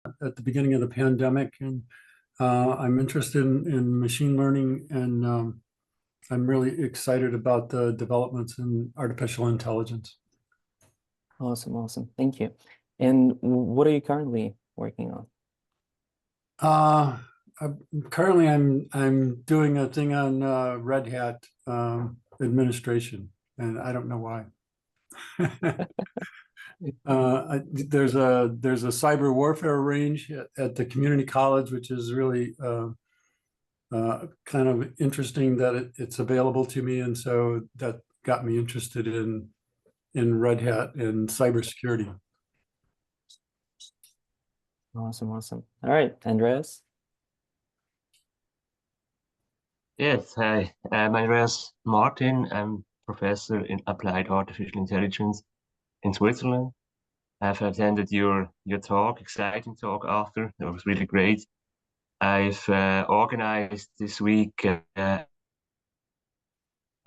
at the beginning of the pandemic, and I'm interested in machine learning, and I'm really excited about the developments in artificial intelligence. Awesome, awesome. Thank you. And what are you currently working on? Currently, I'm doing a thing on Red Hat administration, and I don't know why. There's a cyber warfare range at the community college, which is really kind of interesting that it's available to me, and so that got me interested in Red Hat and cybersecurity. Awesome, awesome. All right, Andreas. Yes, hi. I'm Andreas Martin. I'm professor in applied artificial intelligence in Switzerland. I've attended your talk, exciting talk after. That was really great. I've organized this week a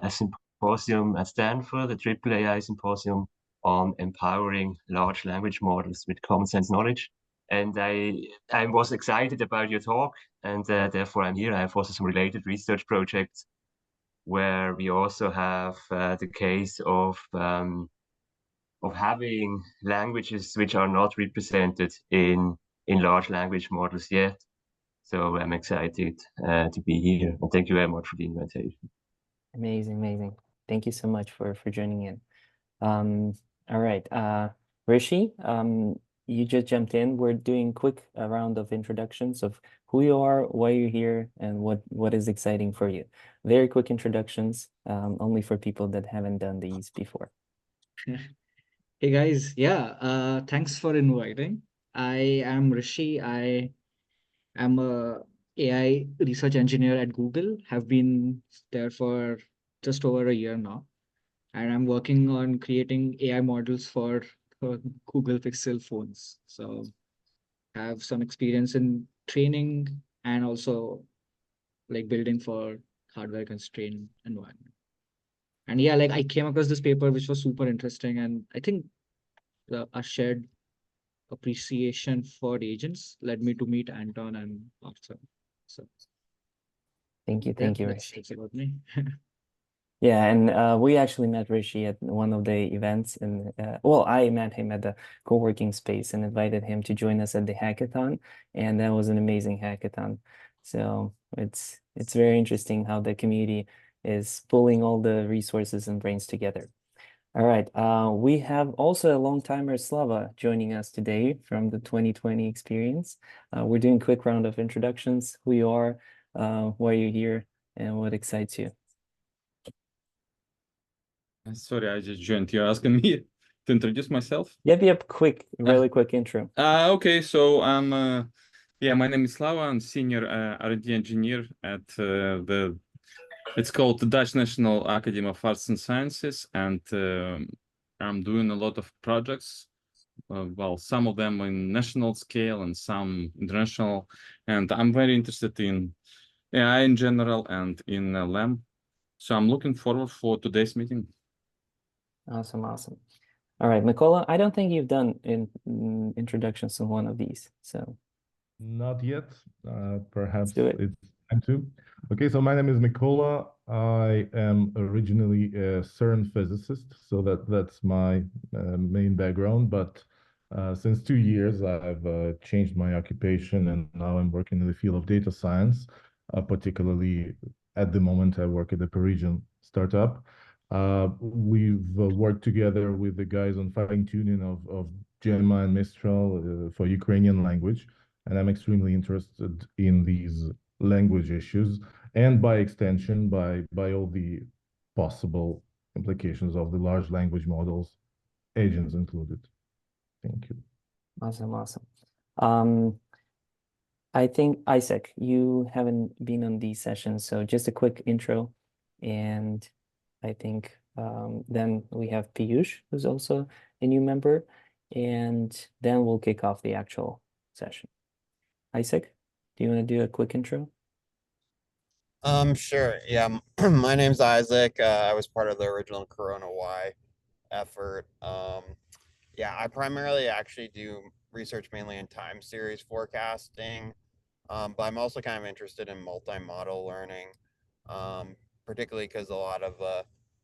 symposium at Stanford, the Triple AI symposium on empowering large language models with common sense knowledge. And I was excited about your talk, and therefore I'm here. I have also some related research projects where we also have the case of having languages which are not represented in large language models yet. So I'm excited to be here, and thank you very much for the invitation. Amazing, amazing. Thank you so much for joining in. All right, Rishi, you just jumped in. We're doing quick round of introductions of who you are, why you're here, and what is exciting for you. Very quick introductions, only for people that haven't done these before. Hey guys, yeah, thanks for inviting. I am Rishi. I am a AI research engineer at Google, have been there for just over a year now. And I'm working on creating AI models for Google Pixel phones. So I have some experience in training and also like building for hardware constrained environment. And yeah, like I came across this paper, which was super interesting. And I think a shared appreciation for agents led me to meet Anton and Arthur. So Thank you, Rishi. that's about me. Yeah, and we actually met Rishi at one of the events, and well, I met him at the co-working space and invited him to join us at the hackathon, and that was an amazing hackathon. So it's very interesting how the community is pulling all the resources and brains together. All right, we have also a long-timer, Slava, joining us today from the 2020 experience. We're doing a quick round of introductions, who you are, why you're here, and what excites you. Sorry, I just joined. You're asking me to introduce myself? Yep, quick, really quick intro. Okay, so my name is Slava. I'm senior R&D engineer at it's called the Dutch National Academy of Arts and Sciences, and I'm doing a lot of projects. Well, some of them in national scale and some international, and I'm very interested in AI in general and in LLM. So I'm looking forward for today's meeting. Awesome. All right, Mikola, I don't think you've done introductions on one of these, so. Not yet. Perhaps do it. It's time to. Okay, so my name is Mikola. I am originally a CERN physicist, so that's my main background. But since 2 years, I've changed my occupation, and now I'm working in the field of data science. Particularly at the moment, I work at a Parisian startup. We've worked together with the guys on fine-tuning of Gemma and Mistral for Ukrainian language. And I'm extremely interested in these language issues, and by extension, by all the possible implications of the large language models, agents included. Thank you. Awesome. I think, Isaac, you haven't been on these sessions, so just a quick intro. And I think then we have Piyush, who's also a new member, and then we'll kick off the actual session. Isaac, do you want to do a quick intro? Sure. Yeah, my name's Isaac. I was part of the original Corona Y effort. Yeah, I primarily actually do research mainly in time series forecasting, but I'm also kind of interested in multi-model learning, particularly because a lot of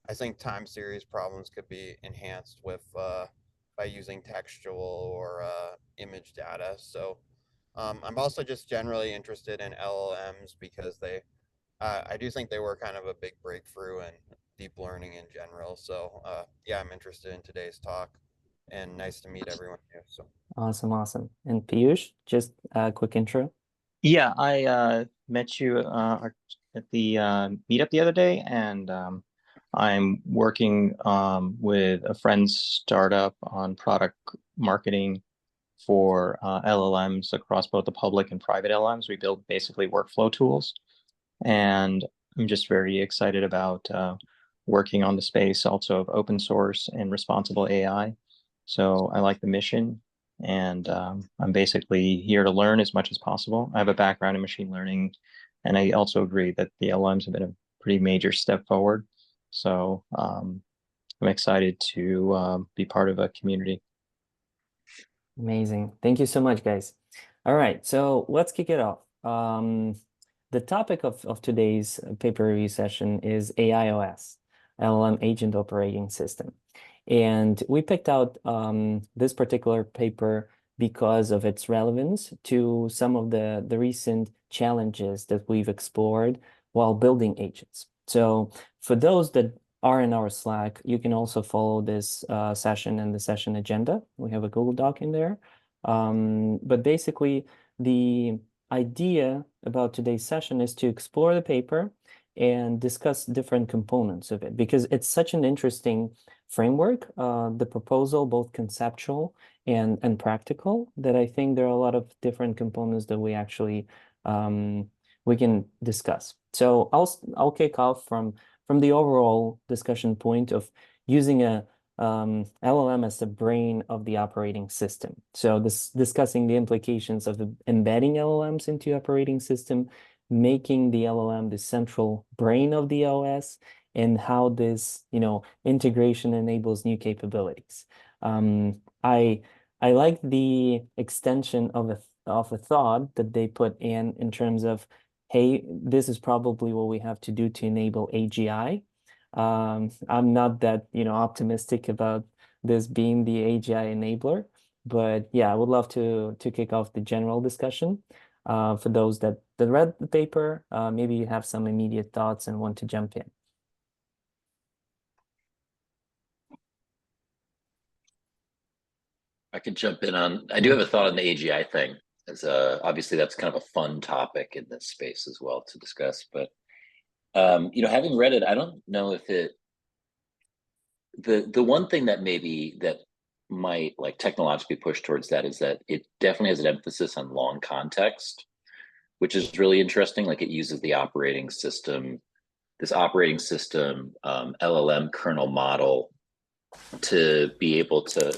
I think time series problems could be enhanced with by using textual or image data. So I'm also just generally interested in LLMs because I do think they were kind of a big breakthrough in deep learning in general. So yeah, I'm interested in today's talk, and nice to meet everyone here. So Awesome, awesome. And Piyush, just a quick intro. Yeah, I met you at the meetup the other day, and I'm working with a friend's startup on product marketing for LLMs across both the public and private LLMs. We build basically workflow tools, and I'm just very excited about working on the space also of open source and responsible AI. So I like the mission, and I'm basically here to learn as much as possible. I have a background in machine learning, and I also agree that the LLMs have been a pretty major step forward. So I'm excited to be part of a community. Amazing. Thank you so much, guys. All right, so let's kick it off. The topic of today's paper review session is AIOS, LLM Agent Operating System. And we picked out this particular paper because of its relevance to some of the recent challenges that we've explored while building agents. So for those that are in our Slack, you can also follow this session and the session agenda. We have a Google Doc in there. But basically, the idea about today's session is to explore the paper and discuss different components of it, because it's such an interesting framework, the proposal, both conceptual and practical, that I think there are a lot of different components that we actually we can discuss. So I'll kick off from the overall discussion point of using a LLM as the brain of the operating system. So discussing the implications of embedding LLMs into operating system, making the LLM the central brain of the OS, and how this, integration enables new capabilities. I like the extension of a thought that they put in terms of, hey, this is probably what we have to do to enable AGI. I'm not that, optimistic about this being the AGI enabler, but yeah, I would love to kick off the general discussion. For those that read the paper, maybe you have some immediate thoughts and want to jump in. I could jump in on, I do have a thought on the AGI thing, as obviously that's kind of a fun topic in this space as well to discuss, but having read it, I don't know if the one thing that might like technologically push towards that is that it definitely has an emphasis on long context, which is really interesting. Like it uses this operating system LLM kernel model to be able to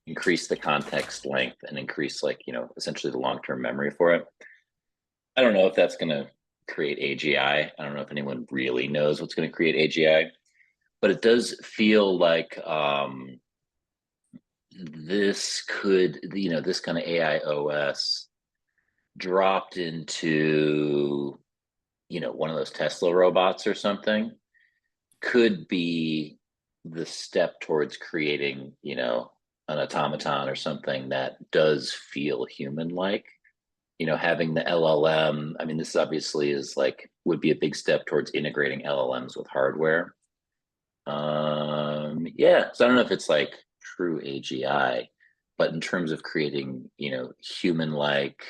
increase the context length and increase essentially the long-term memory for it. I don't know if that's going to create AGI. I don't know if anyone really knows what's going to create AGI, but it does feel like this could, this kind of AIOS dropped into, one of those Tesla robots or something, could be the step towards creating, an automaton or something that does feel human-like. Having the LLM, I mean, this obviously would be a big step towards integrating LLMs with hardware. Yeah, so I don't know if it's like true AGI, but in terms of creating, human-like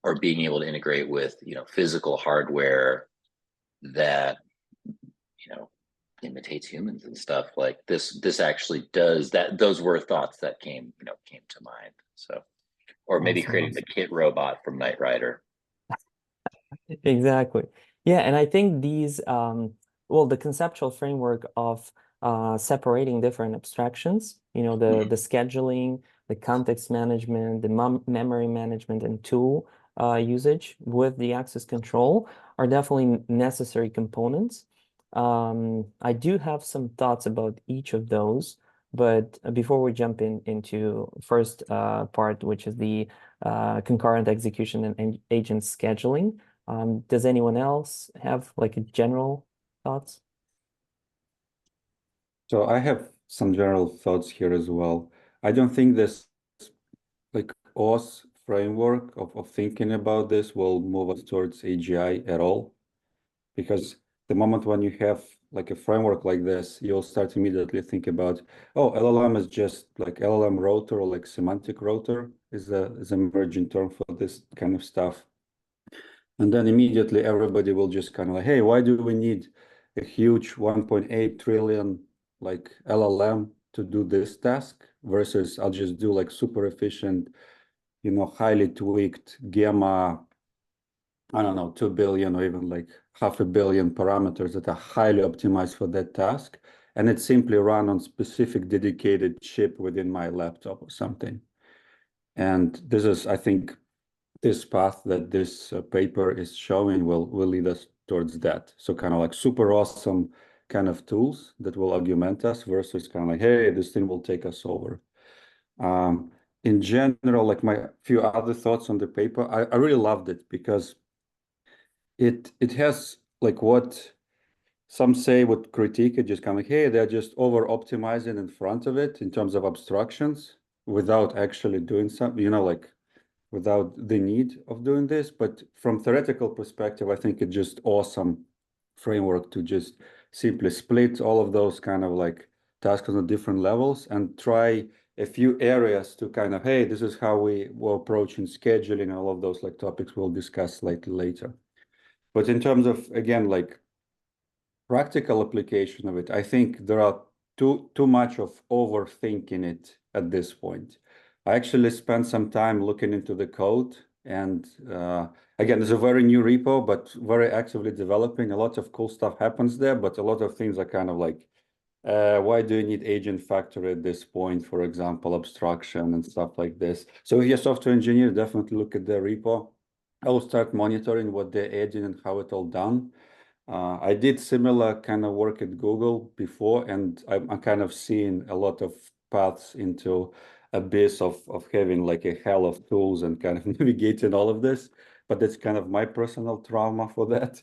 or being able to integrate with, physical hardware that, imitates humans and stuff, like this actually does that. Those were thoughts that came to mind. So, or maybe creating the Kit robot from Knight Rider. Exactly. Yeah, and I think these, the conceptual framework of separating different abstractions, the scheduling, the context management, the memory management, and tool usage with the access control are definitely necessary components. I do have some thoughts about each of those. But before we jump into first part, which is the concurrent execution and agent scheduling, does anyone else have like a general thoughts? So I have some general thoughts here as well. I don't think this like OS framework of thinking about this will move us towards AGI at all, because the moment when you have like a framework like this, you'll start immediately think about, oh, LLM is just like LLM router, or like semantic router is a emerging term for this kind of stuff. And then immediately everybody will just kind of like, hey, why do we need a huge 1.8 trillion like LLM to do this task versus I'll just do like super efficient, highly tweaked gamma, I don't know, 2 billion or even like 500 million parameters that are highly optimized for that task. And it's simply run on specific dedicated chip within my laptop or something. And this is, I think, this path that this paper is showing will lead us towards that. So kind of like super awesome kind of tools that will augment us versus kind of like, hey, this thing will take us over. In general, like my few other thoughts on the paper, I really loved it because it has like what some say would critique it, just kind of like, hey, they're just over optimizing in front of it in terms of abstractions without actually doing something, like without the need of doing this. But from theoretical perspective, I think it's just awesome framework to just simply split all of those kind of like tasks on different levels and try a few areas to kind of, hey, this is how we will approach in scheduling, all of those like topics we'll discuss slightly later. But in terms of, again, like practical application of it, I think there are too much of overthinking it at this point. I actually spent some time looking into the code, and again, it's a very new repo, but very actively developing. A lot of cool stuff happens there, but a lot of things are kind of like, why do you need agent factory at this point, for example, abstraction and stuff like this. So if you're a software engineer, definitely look at the repo. I will start monitoring what they're adding and how it's all done. I did similar kind of work at Google before, and I'm kind of seeing a lot of paths into abyss of having like a hell of tools and kind of navigating all of this. But that's kind of my personal trauma for that.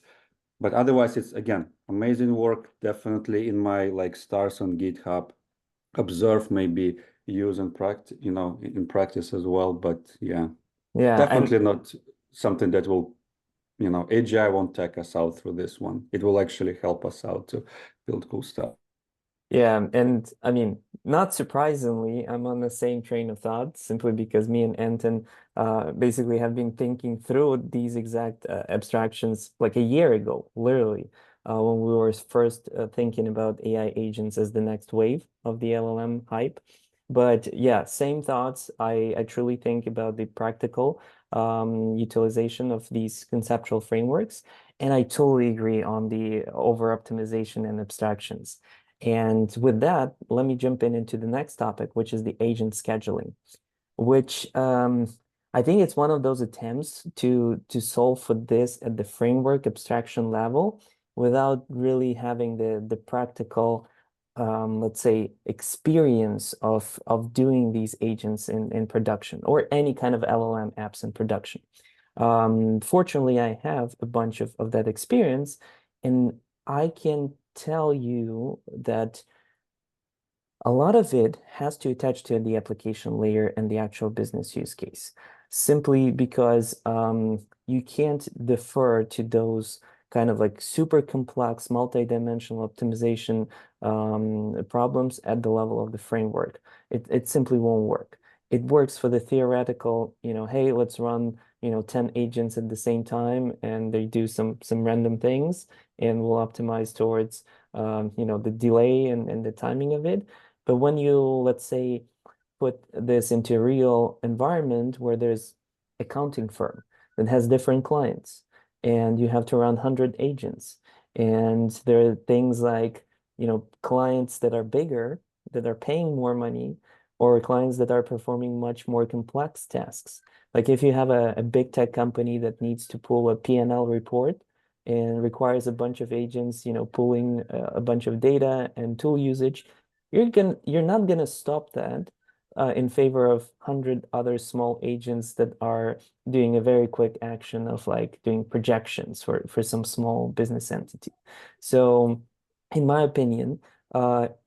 But otherwise, it's again amazing work. Definitely in my like stars on GitHub. Observe, maybe use and practice, in practice as well. But yeah, definitely not something that will. AGI won't take us out through this one. It will actually help us out to build cool stuff. Yeah, and I mean, not surprisingly, I'm on the same train of thought simply because me and Anton basically have been thinking through these exact abstractions like a year ago, literally, when we were first thinking about AI agents as the next wave of the LLM hype. But yeah, same thoughts. I truly think about the practical utilization of these conceptual frameworks. And I totally agree on the over-optimization and abstractions. And with that, let me jump into the next topic, which is the agent scheduling, which I think it's one of those attempts to solve for this at the framework abstraction level without really having the practical let's say experience of doing these agents in production or any kind of LLM apps in production. Fortunately, I have a bunch of that experience, and I can tell you that a lot of it has to attach to the application layer and the actual business use case, simply because you can't defer to those kind of like super complex multi-dimensional optimization problems at the level of the framework. It simply won't work. It works for the theoretical, hey, let's run 10 agents at the same time and they do some random things and we'll optimize towards the delay and the timing of it. But when you, let's say, put this into a real environment where there's accounting firm that has different clients and you have to run 100 agents, and there are things like, clients that are bigger, that are paying more money, or clients that are performing much more complex tasks. Like if you have a big tech company that needs to pull a P&L report and requires a bunch of agents, pulling a bunch of data and tool usage, you're not gonna stop that in favor of 100 other small agents that are doing a very quick action of like doing projections for some small business entity. So in my opinion,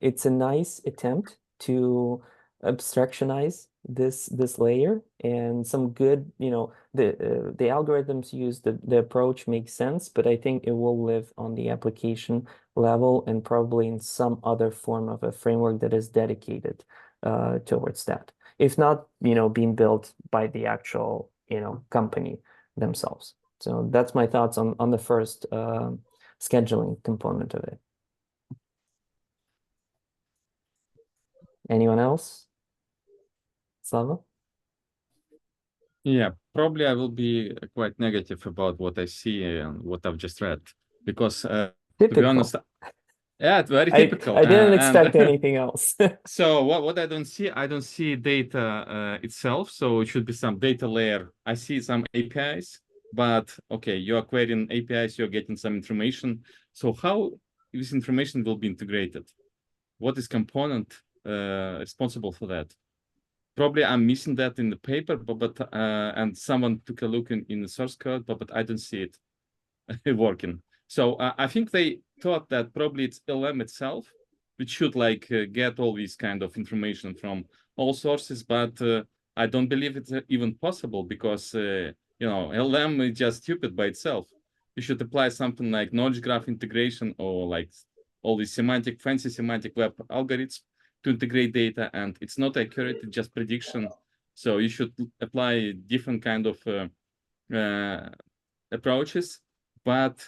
it's a nice attempt to abstractionize this layer, and some good, the algorithms used, the approach makes sense, but I think it will live on the application level and probably in some other form of a framework that is dedicated towards that. If not, being built by the actual, company themselves. So that's my thoughts on the first scheduling component of it. Anyone else? Slava? Yeah, probably I will be quite negative about what I see and what I've just read, because to be honest, yeah, it's very typical. I didn't expect anything else. So what I don't see data itself. So it should be some data layer. I see some APIs, but okay, you're querying APIs, you're getting some information. So how this information will be integrated? What is component responsible for that? Probably I'm missing that in the paper, but and someone took a look in the source code, but I don't see it working. So I think they thought that probably it's LM itself, which should like get all these kind of information from all sources, but I don't believe it's even possible, because LM is just stupid by itself. You should apply something like knowledge graph integration, or like all these fancy semantic web algorithms to integrate data, and it's not accurate, it's just prediction. So you should apply different kind of approaches. But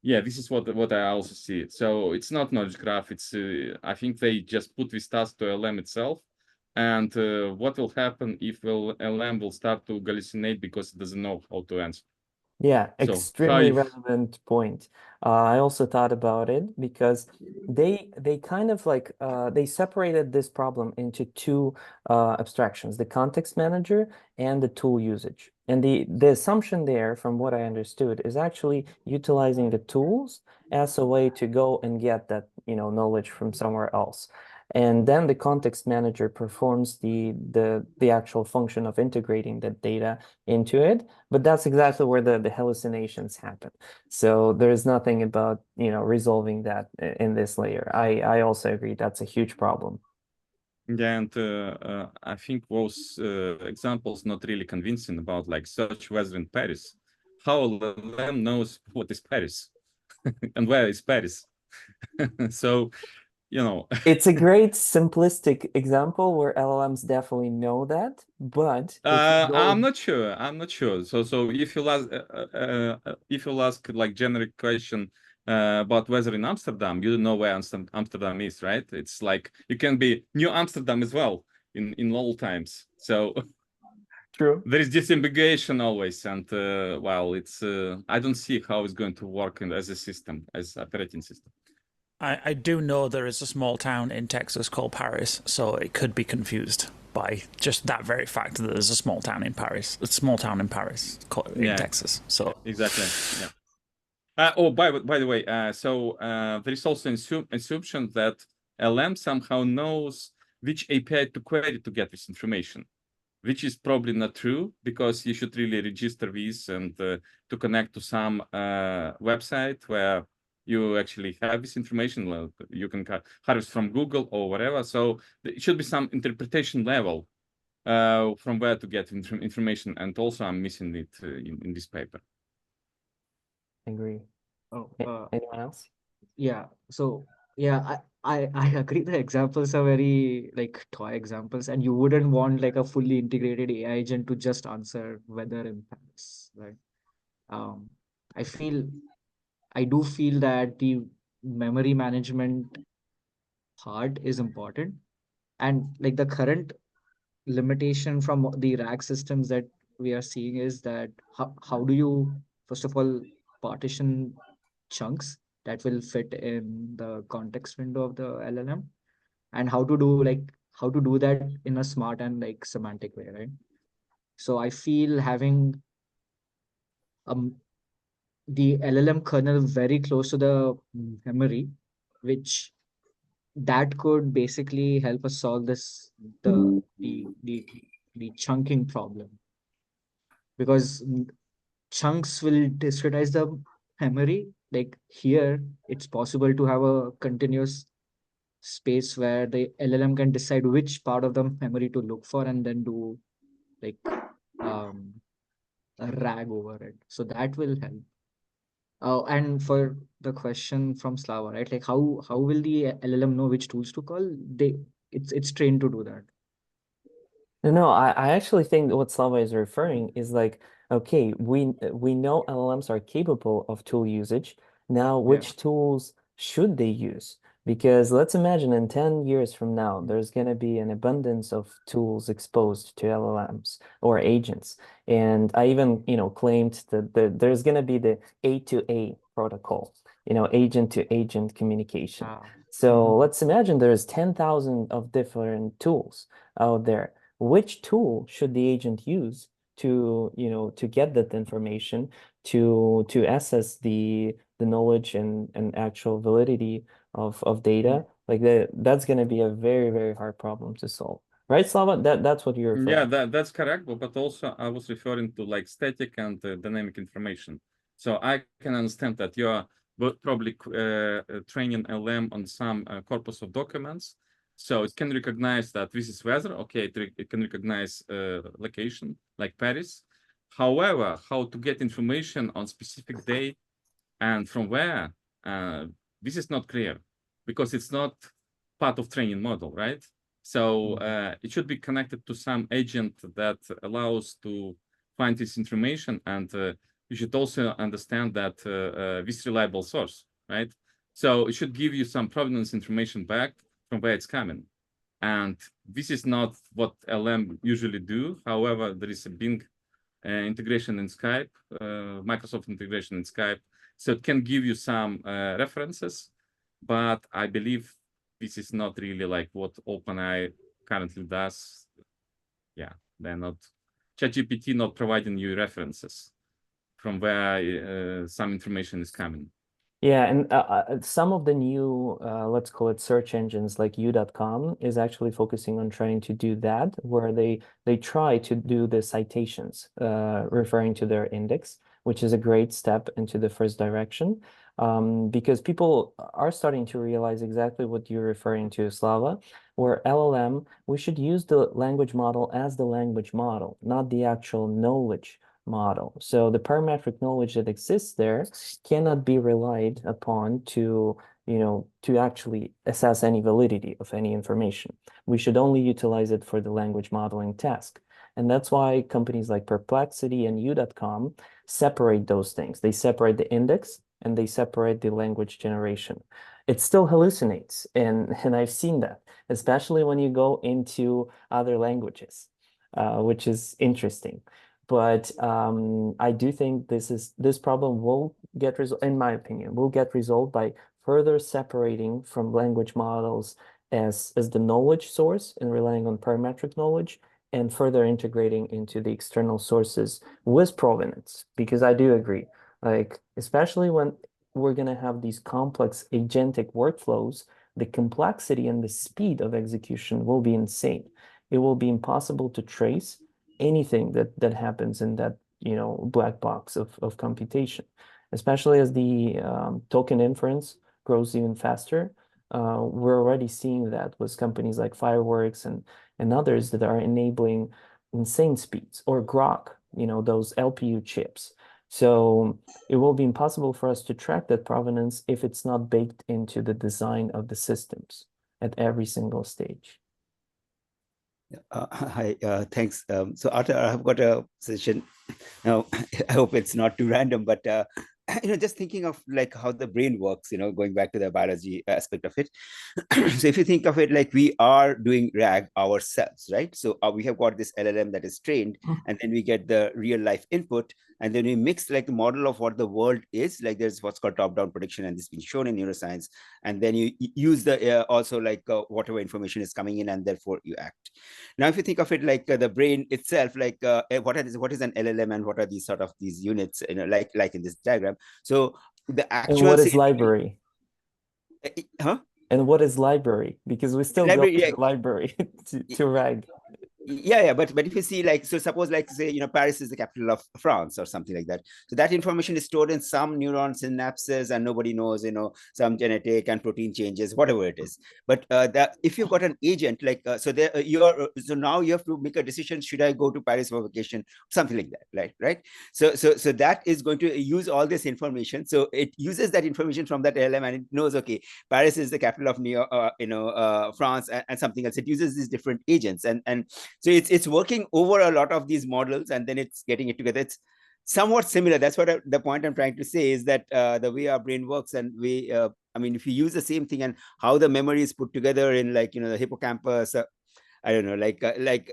yeah, this is what I also see. So it's not knowledge graph. It's I think they just put this task to LM itself, and what will happen if LM will start to hallucinate because it doesn't know how to answer. Yeah, So extremely relevant point. I also thought about it because they kind of like they separated this problem into two abstractions, the context manager and the tool usage. And the assumption there, from what I understood, is actually utilizing the tools as a way to go and get that, knowledge from somewhere else. And then the context manager performs the actual function of integrating that data into it. But that's exactly where the hallucinations happen. So there's nothing about, resolving that in this layer. I also agree that's a huge problem. Yeah, and I think those examples not really convincing about like search weather in Paris. How LLM knows what is Paris and where is Paris? So, it's a great simplistic example where LLMs definitely know that, but I'm not sure. So if you'll ask like generic question about weather in Amsterdam, you don't know where Amsterdam is, right? It's like you can be New Amsterdam as well in all times. So true. There is disambiguation always, and well, it's I don't see how it's going to work as a system, as operating system. I do know there is a small town in Texas called Paris, so it could be confused by just that very fact that there's a small town in Paris. It's a small town in Paris, in Texas. So exactly, yeah. Oh, by the way, so there is also an assumption that LM somehow knows which API to query to get this information, which is probably not true, because you should really register these and to connect to some website where you actually have this information. You can harvest from Google or whatever. So it should be some interpretation level from where to get information. And also I'm missing it in this paper. Agree. Oh, anyone else? Yeah. So yeah, I agree. The examples are very like toy examples, and you wouldn't want like a fully integrated AI agent to just answer weather in Paris, right? I do feel that the memory management part is important, and like the current limitation from the RAG systems that we are seeing is that how do you first of all partition chunks that will fit in the context window of the LLM, and how to do that in a smart and like semantic way, right? So I feel having the LLM kernel very close to the memory, which that could basically help us solve this the chunking problem, because chunks will discretize the memory. Like here, it's possible to have a continuous space where the LLM can decide which part of the memory to look for and then do like a RAG over it. So that will help. And for the question from Slava, right? Like how will the LLM know which tools to call? It's trained to do that. No, I actually think that what Slava is referring is like, okay, we know LLMs are capable of tool usage. Now, which tools should they use? Because let's imagine in 10 years from now, there's going to be an abundance of tools exposed to LLMs or agents. And I even, claimed that there's going to be the A to A protocol, agent to agent communication. So let's imagine there's 10,000 of different tools out there. Which tool should the agent use to get that information, to assess the knowledge and actual validity of data? Like that's going to be a very, very hard problem to solve, right, Slava? That's what you're referring. Yeah, that's correct. But also I was referring to like static and dynamic information. So I can understand that you are probably training LM on some corpus of documents. So it can recognize that this is weather. Okay, it can recognize location like Paris. However, how to get information on specific day and from where, this is not clear because it's not part of training model, right? So it should be connected to some agent that allows to find this information, and you should also understand that this reliable source, right? So it should give you some provenance information back from where it's coming. And this is not what LM usually do. However, there is a Bing integration in Skype, Microsoft integration in Skype. So it can give you some references, but I believe this is not really like what OpenAI currently does. Yeah, they're not, ChatGPT not providing you references from where some information is coming. Yeah, and some of the new, let's call it search engines like U.com is actually focusing on trying to do that, where they try to do the citations, referring to their index, which is a great step into the first direction, because people are starting to realize exactly what you're referring to, Slava, where LLM, we should use the language model as the language model, not the actual knowledge model. So the parametric knowledge that exists there cannot be relied upon to actually assess any validity of any information. We should only utilize it for the language modeling task. And that's why companies like Perplexity and U.com separate those things. They separate the index and they separate the language generation. It still hallucinates, and I've seen that, especially when you go into other languages, which is interesting. But I do think this problem will get resolved, in my opinion, will get resolved by further separating from language models as the knowledge source and relying on parametric knowledge, and further integrating into the external sources with provenance. Because I do agree, like especially when we're going to have these complex agentic workflows, the complexity and the speed of execution will be insane. It will be impossible to trace anything that happens in that black box of computation, especially as the token inference grows even faster. We're already seeing that with companies like Fireworks and others that are enabling insane speeds, or Grok, those LPU chips. So it will be impossible for us to track that provenance if it's not baked into the design of the systems at every single stage. Hi, thanks. So Arthur, I've got a suggestion. Now, I hope it's not too random, but just thinking of like how the brain works, going back to the biology aspect of it. So if you think of it like we are doing RAG ourselves, right? So we have got this LLM that is trained, and then we get the real life input, and then we mix like the model of what the world is. Like there's what's called top-down prediction, and this has been shown in neuroscience. And then you use the also like whatever information is coming in, and therefore you act. Now, if you think of it like the brain itself, like what is an LLM, and what are these sort of these units, like in this diagram. So the actual and what is library? Huh? And what is library? Because we still go to the library to RAG. Yeah, but if you see, like, so suppose, like, say, Paris is the capital of France or something like that. So that information is stored in some neuron synapses, and nobody knows, some genetic and protein changes, whatever it is. But that if you've got an agent, like, so there so now you have to make a decision: should I go to Paris for vacation, something like that, right? So that is going to use all this information. So it uses that information from that LLM, and it knows, okay, Paris is the capital of France, and something else. It uses these different agents, and so it's working over a lot of these models, and then it's getting it together. It's somewhat similar. That's what the point I'm trying to say is that the way our brain works, and I mean, if you use the same thing and how the memory is put together in, like, the hippocampus, I don't know, like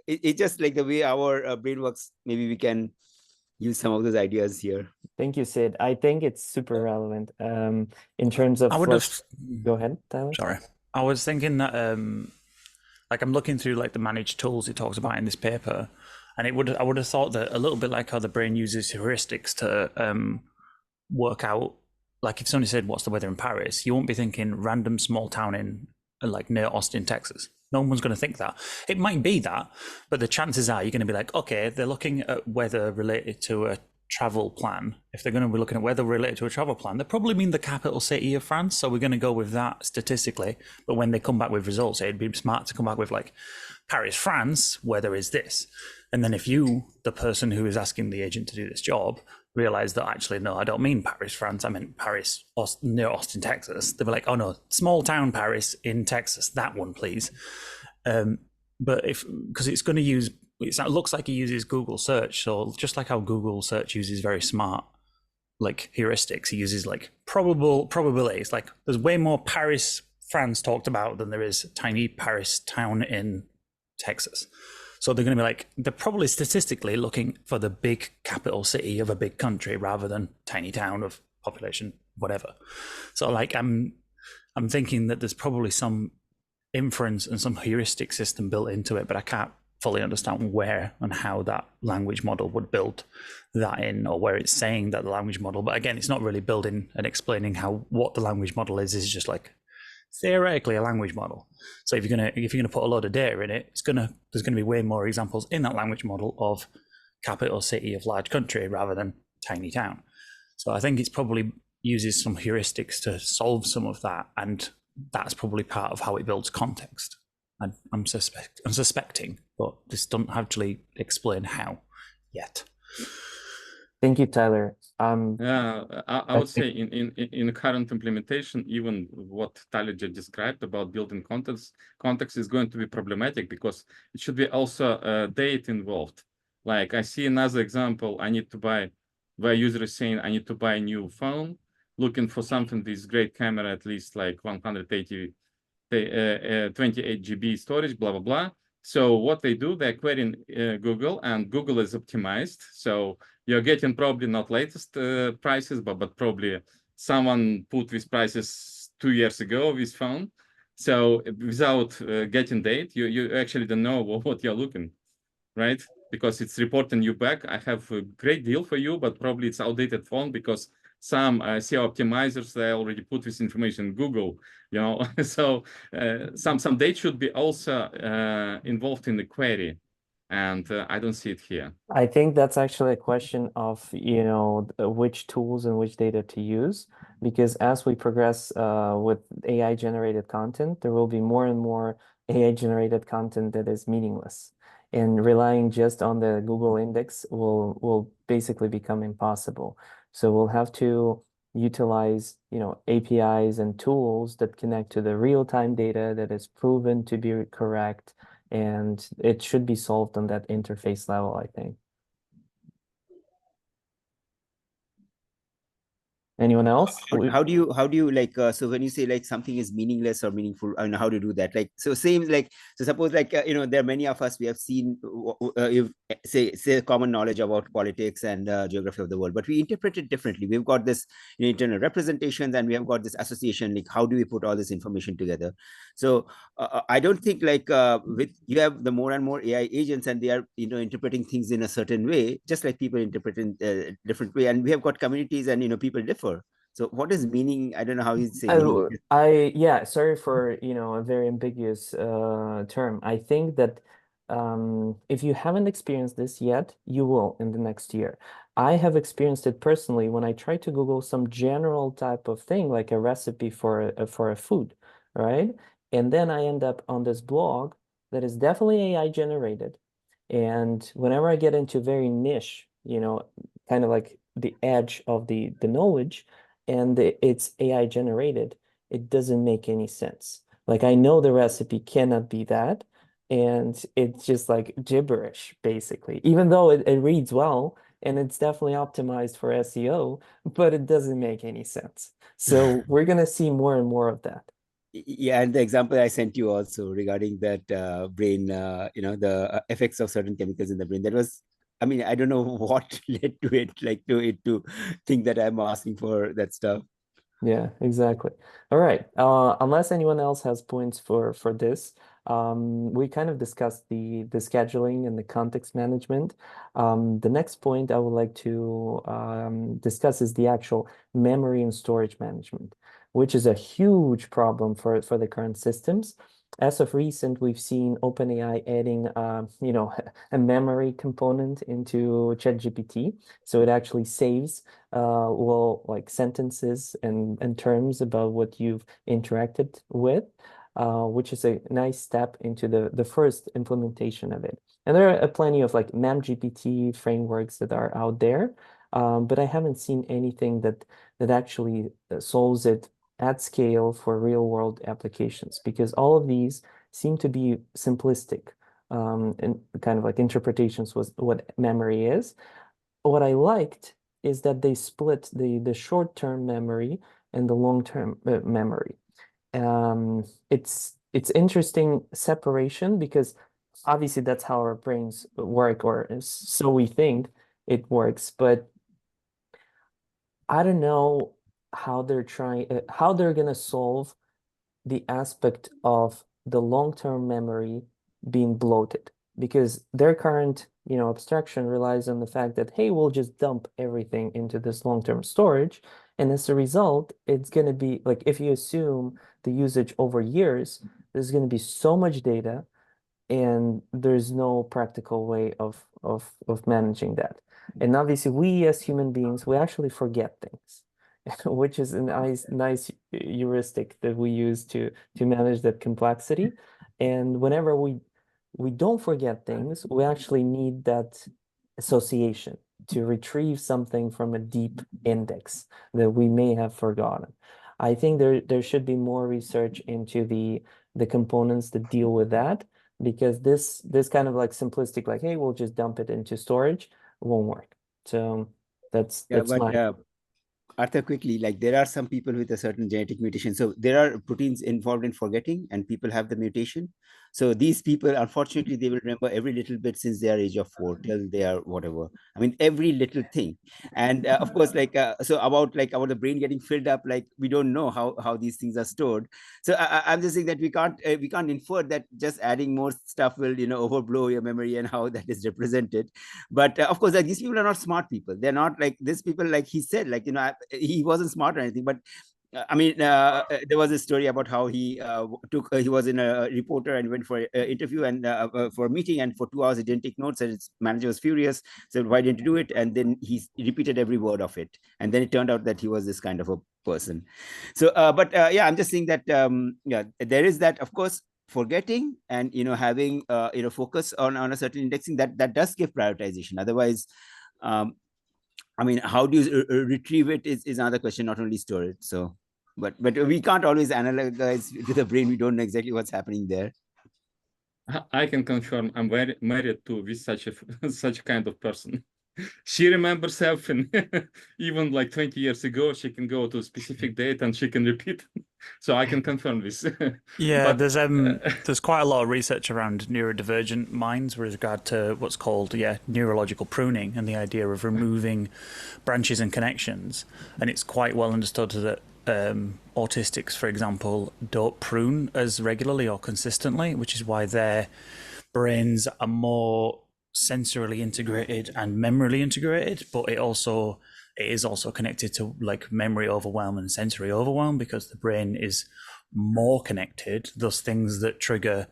it's just like the way our brain works. Maybe we can use some of those ideas here. Thank you, Sid. I think it's super relevant in terms of. I would have. Go ahead, Tyler. Sorry, I was thinking that. Like, I'm looking through, like, the managed tools it talks about in this paper, and I would have thought that a little bit like how the brain uses heuristics to work out, like, if somebody said, what's the weather in Paris, you won't be thinking random small town in, like, near Austin, Texas. No one's going to think that. It might be that, but the chances are you're going to be like, okay, they're looking at weather related to a travel plan. If they're going to be looking at weather related to a travel plan, they probably mean the capital city of France, so we're going to go with that statistically. But when they come back with results, it'd be smart to come back with, like, Paris, France, weather is this. And then if you, the person who is asking the agent to do this job, realize that actually, no, I don't mean Paris, France, I meant Paris near Austin, Texas, they'll be like, oh no, small town Paris in Texas, that one, please. But because it's going to use, it looks like it uses Google search. So just like how Google search uses very smart, like, heuristics, it uses, like, probabilities. Like, there's way more Paris, France talked about than there is tiny Paris town in Texas. So they're going to be like, they're probably statistically looking for the big capital city of a big country rather than tiny town of population, whatever. So, like, I'm thinking that there's probably some inference and some heuristic system built into it, but I can't fully understand where and how that language model would build that in, or where it's saying that the language model. But again, it's not really building and explaining what the language model is. It's just like theoretically a language model. So if you're gonna put a lot of data in it, there's gonna be way more examples in that language model of capital city of large country rather than tiny town. So I think it's probably uses some heuristics to solve some of that, and that's probably part of how it builds context. I'm suspecting, but this doesn't actually explain how yet. Thank you, Tyler. Yeah, I would say in current implementation, even what Tyler just described about building context is going to be problematic, because it should be also data involved. Like, I see another example, I need to buy, where user is saying I need to buy a new phone, looking for something with this great camera, at least like 128 GB storage, blah, blah, blah. So what they do, they're querying Google, and Google is optimized. So you're getting probably not latest prices, but probably someone put these prices 2 years ago with phone. So without getting date, you actually don't know what you're looking, right? Because it's reporting you back. I have a great deal for you, but probably it's outdated phone, because some SEO optimizers, they already put this information in Google, so some data should be also involved in the query, and I don't see it here. I think that's actually a question of, which tools and which data to use, because as we progress with AI generated content, there will be more and more AI generated content that is meaningless, and relying just on the Google index will basically become impossible. So we'll have to utilize, APIs and tools that connect to the real-time data that is proven to be correct, and it should be solved on that interface level, I think. Anyone else? How do you like, so when you say like something is meaningless or meaningful, I don't know how to do that. Like, so same, like, so suppose like, there are many of us, we have seen, say common knowledge about politics and geography of the world, but we interpret it differently. We've got this internal representations, and we have got this association, like how do we put all this information together? So I don't think like you have the more and more AI agents, and they are, interpreting things in a certain way, just like people interpret in a different way. And we have got communities, and, people differ. So what is meaning? I don't know how you say meaning. Yeah, sorry for, a very ambiguous term. I think that if you haven't experienced this yet, you will in the next year. I have experienced it personally when I try to Google some general type of thing, like a recipe for a food, right? And then I end up on this blog that is definitely AI generated. And whenever I get into very niche, kind of like the edge of the knowledge, and it's AI generated, it doesn't make any sense. Like I know the recipe cannot be that, and it's just like gibberish, basically, even though it reads well and it's definitely optimized for SEO, but it doesn't make any sense. So we're gonna see more and more of that. Yeah, and the example I sent you also regarding that brain, the effects of certain chemicals in the brain. That was, I mean, I don't know what led to it, like to think that I'm asking for that stuff. Yeah, exactly. All right. Unless anyone else has points for this, we kind of discussed the scheduling and the context management. The next point I would like to discuss is the actual memory and storage management, which is a huge problem for the current systems. As of recent, we've seen OpenAI adding, a memory component into ChatGPT, so it actually saves like sentences and terms about what you've interacted with, which is a nice step into the first implementation of it. And there are plenty of like MemGPT frameworks that are out there, but I haven't seen anything that actually solves it at scale for real world applications, because all of these seem to be simplistic and kind of like interpretations was what memory is. What I liked is that they split the short-term memory and the long-term memory. It's interesting separation, because obviously that's how our brains work, or so we think it works, but I don't know how they're gonna solve the aspect of the long-term memory being bloated, because their current, abstraction relies on the fact that, hey, we'll just dump everything into this long-term storage. And as a result, it's going to be like, if you assume the usage over years, there's going to be so much data, and there's no practical way of managing that. And obviously, we as human beings, we actually forget things, which is a nice heuristic that we use to manage that complexity. And whenever we don't forget things, we actually need that association to retrieve something from a deep index that we may have forgotten. I think there should be more research into the components that deal with that, because this kind of like simplistic, like, hey, we'll just dump it into storage, won't work. So that's my Arthur, quickly, like there are some people with a certain genetic mutation. So there are proteins involved in forgetting, and people have the mutation. So these people, unfortunately, they will remember every little bit since they are age of 4 till they are whatever. I mean, every little thing. And of course, so about the brain getting filled up, like we don't know how these things are stored. So I'm just saying that we can't infer that just adding more stuff will overblow your memory and how that is represented. But of course, like these people are not smart people. They're not like these people, like he said, like he wasn't smart or anything, but I mean, there was a story about how he he was in a reporter and went for an interview and for a meeting, and for 2 hours he didn't take notes, and his manager was furious, said, why didn't you do it? And then he repeated every word of it, and then it turned out that he was this kind of a person. So but yeah, I'm just saying that yeah, there is that, of course, forgetting and having focus on a certain indexing that does give prioritization. Otherwise, I mean, how do you retrieve it is another question, not only store it. So but we can't always analyze to the brain. We don't know exactly what's happening there. I can confirm I'm very married to with such kind of person. She remembers everything. Even like 20 years ago, she can go to a specific date and she can repeat. So I can confirm this. Yeah, but there's quite a lot of research around neurodivergent minds with regard to what's called neurological pruning, and the idea of removing branches and connections. And it's quite well understood that autistics, for example, don't prune as regularly or consistently, which is why their brains are more sensorily integrated and memorily integrated, but it is also connected to like memory overwhelm and sensory overwhelm, because the brain is more connected. Those things that trigger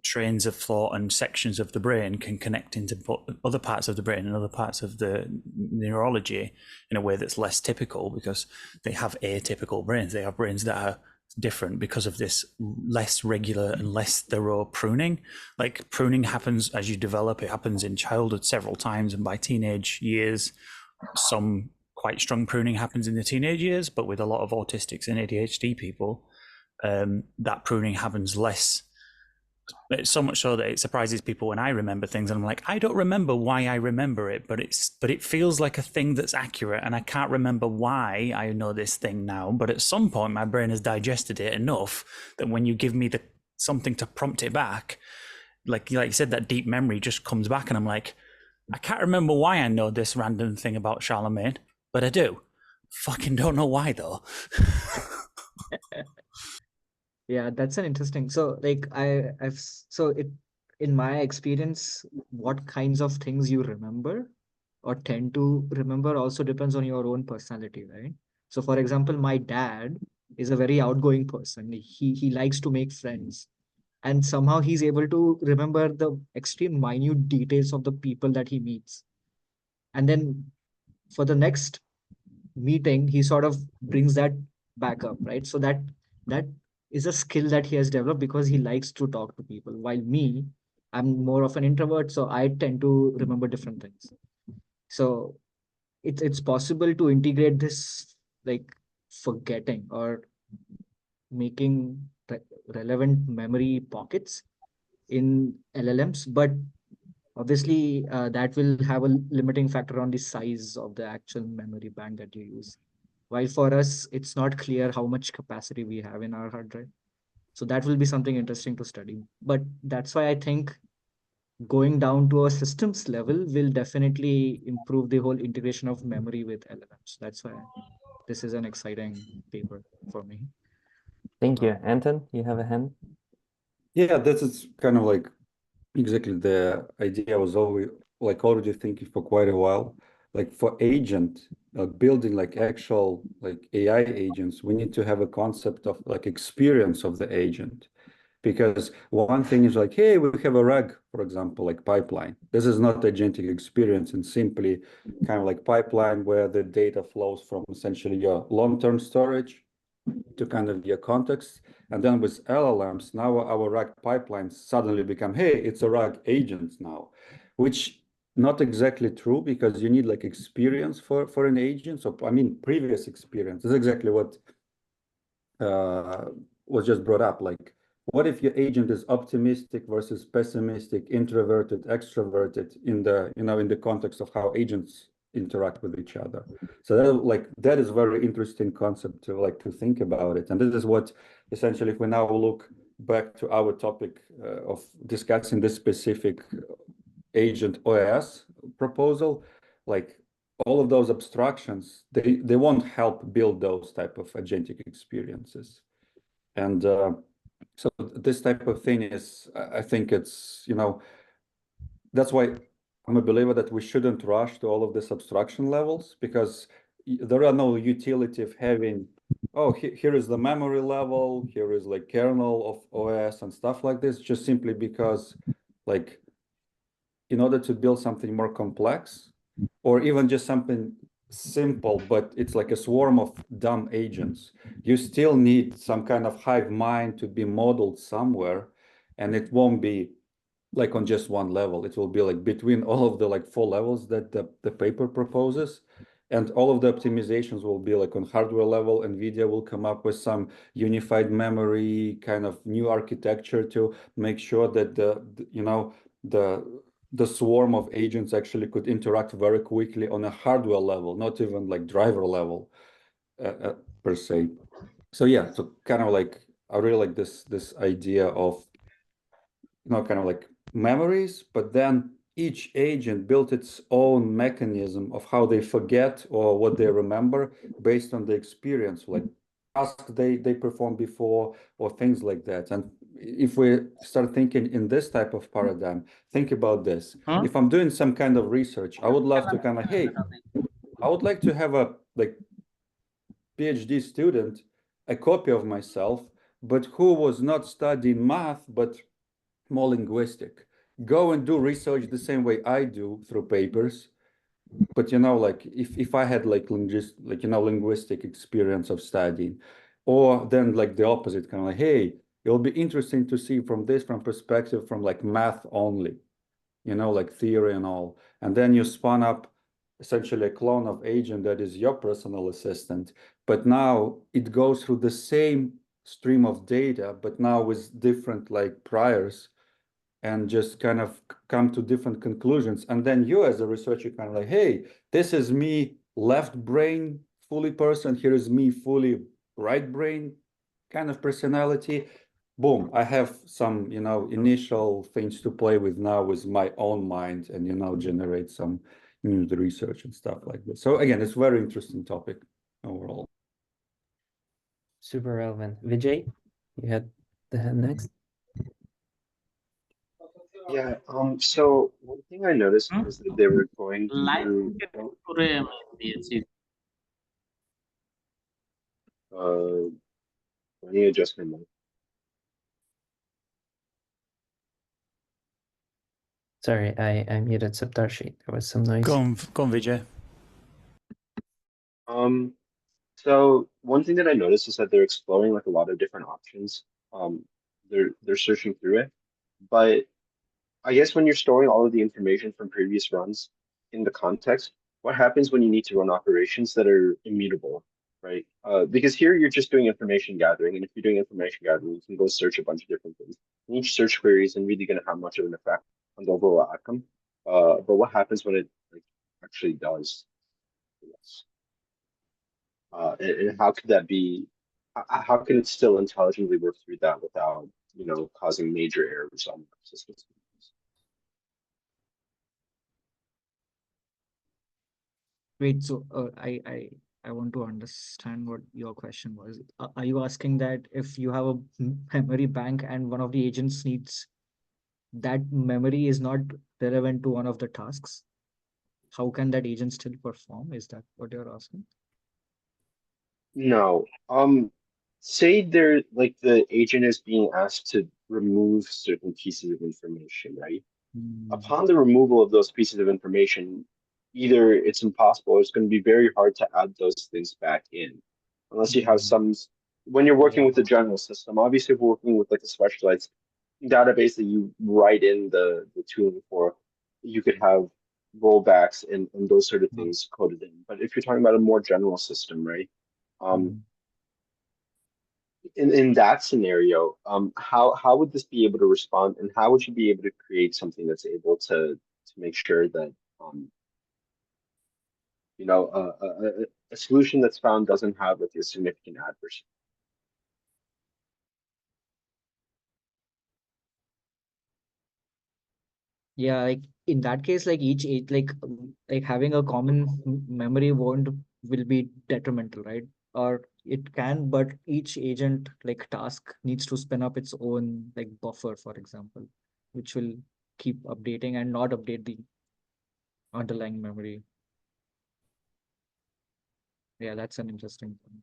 trains of thought and sections of the brain can connect into other parts of the brain and other parts of the neurology in a way that's less typical, because they have atypical brains. They have brains that are different because of this less regular and less thorough pruning. Like pruning happens as you develop. It happens in childhood several times, and by teenage years, some quite strong pruning happens in the teenage years. But with a lot of autistics and ADHD people, that pruning happens less. It's so much so that it surprises people when I remember things, and I'm like, I don't remember why I remember it, but it feels like a thing that's accurate, and I can't remember why I know this thing now. But at some point, my brain has digested it enough that when you give me something to prompt it back, like you said, that deep memory just comes back, and I'm like, I can't remember why I know this random thing about Charlemagne, but I do. Fucking don't know why though. Yeah, that's an interesting. So like in my experience, what kinds of things you remember or tend to remember also depends on your own personality, right? So for example, my dad is a very outgoing person. He likes to make friends, and somehow he's able to remember the extreme minute details of the people that he meets. And then for the next meeting, he sort of brings that back up, right? So that is a skill that he has developed because he likes to talk to people. While me, I'm more of an introvert, so I tend to remember different things. So it's possible to integrate this like forgetting or making relevant memory pockets in LLMs, but obviously that will have a limiting factor on the size of the actual memory bank that you use. While for us, it's not clear how much capacity we have in our hard drive. So that will be something interesting to study. But that's why I think going down to a systems level will definitely improve the whole integration of memory with LLMs. That's why this is an exciting paper for me. Thank you. Anton, you have a hand? Yeah, this is kind of like exactly the idea I was already thinking for quite a while. Like for agent, building like actual like AI agents, we need to have a concept of like experience of the agent. Because one thing is like, hey, we have a RAG, for example, like pipeline. This is not agentic experience, and simply kind of like pipeline where the data flows from essentially your long-term storage to kind of your context. And then with LLMs, now our RAG pipelines suddenly become, hey, it's a RAG agent now, which not exactly true, because you need like experience for an agent. So, I mean, previous experience is exactly what was just brought up. Like, what if your agent is optimistic versus pessimistic, introverted, extroverted in the context of how agents interact with each other? So that is a very interesting concept to think about it. And this is what essentially, if we now look back to our topic of discussing this specific agent OS proposal, like all of those abstractions, they won't help build those type of agentic experiences. And so this type of thing is, I think it's, that's why I'm a believer that we shouldn't rush to all of these abstraction levels, because there are no utility of having, oh, here is the memory level, here is like kernel of OS and stuff like this, just simply because like in order to build something more complex, or even just something simple, but it's like a swarm of dumb agents, you still need some kind of hive mind to be modeled somewhere, and it won't be like on just one level. It will be like between all of the like 4 levels that the paper proposes, and all of the optimizations will be like on hardware level. NVIDIA will come up with some unified memory kind of new architecture to make sure that the swarm of agents actually could interact very quickly on a hardware level, not even like driver level per se. So yeah, so kind of like I really like this idea of kind of like memories, but then each agent built its own mechanism of how they forget or what they remember based on the experience, like tasks they performed before or things like that. And if we start thinking in this type of paradigm, think about this. If I'm doing some kind of research, I would love to kind of, hey, I would like to have a PhD student, a copy of myself, but who was not studying math, but more linguistic. Go and do research the same way I do through papers. But if I had linguistic experience of studying, or then the opposite, kind of hey, it'll be interesting to see from perspective from math only, theory and all. And then you spawn up essentially a clone of agent that is your personal assistant, but now it goes through the same stream of data, but now with different priors, and just kind of come to different conclusions. And then you as a researcher kind of hey, this is me left brain fully person, here is me fully right brain kind of personality. Boom, I have some initial things to play with now with my own mind, and generate some new research and stuff like this. So again, it's a very interesting topic overall. Super relevant. Vijay, you had the hand next. Yeah, so one thing I noticed was that they were going through let me adjust my mic. Sorry, I muted Saptarshi. There was some noise. Go on, Vijay. So one thing that I noticed is that they're exploring a lot of different options. They're searching through it, but I guess when you're storing all of the information from previous runs in the context, what happens when you need to run operations that are immutable, right? Because here you're just doing information gathering, and if you're doing information gathering, you can go search a bunch of different things. And each search query isn't really going to have much of an effect on the overall outcome. But what happens when it actually does? Yes. And how could that be? How can it still intelligently work through that without, causing major errors on the systems? Wait, so I want to understand what your question was. Are you asking that if you have a memory bank and one of the agents needs that memory is not relevant to one of the tasks, how can that agent still perform? Is that what you're asking? No. Say there the agent is being asked to remove certain pieces of information, right? Upon the removal of those pieces of information, either it's impossible or it's going to be very hard to add those things back in. Unless you have when you're working with the general system, obviously if we're working with a specialized database that you write in the tooling for, you could have rollbacks and those sort of things coded in. But if you're talking about a more general system, right? In that scenario, how would this be able to respond, and how would you be able to create something that's able to make sure that a solution that's found doesn't have a significant adverse? Yeah, in that case, each having a common memory will be detrimental, right? Or it can, but each agent task needs to spin up its own buffer, for example, which will keep updating and not update the underlying memory. Yeah, that's an interesting point.